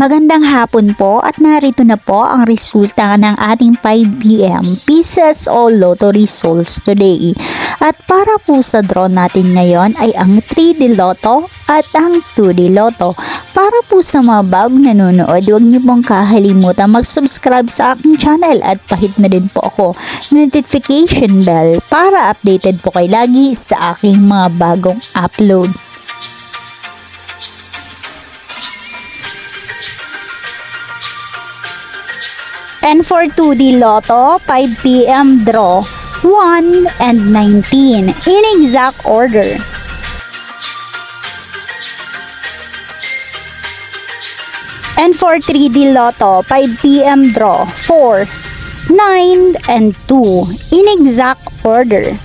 Magandang hapon po at narito na po ang resulta ng ating 5 p.m. Pieces o Lotto results today. At para po sa draw natin ngayon ay ang 3D Lotto at ang 2D Lotto. Para po sa mga bagong nanonood, huwag niyo pong kakalimutan mag-subscribe sa aking channel at pahit na din po ako notification bell para updated po kayo lagi sa aking mga bagong upload. And for 2D Lotto, 5 p.m. draw, 1 and 19 in exact order. And for 3D Lotto, 5 p.m. draw, 4, 9 and 2 in exact order.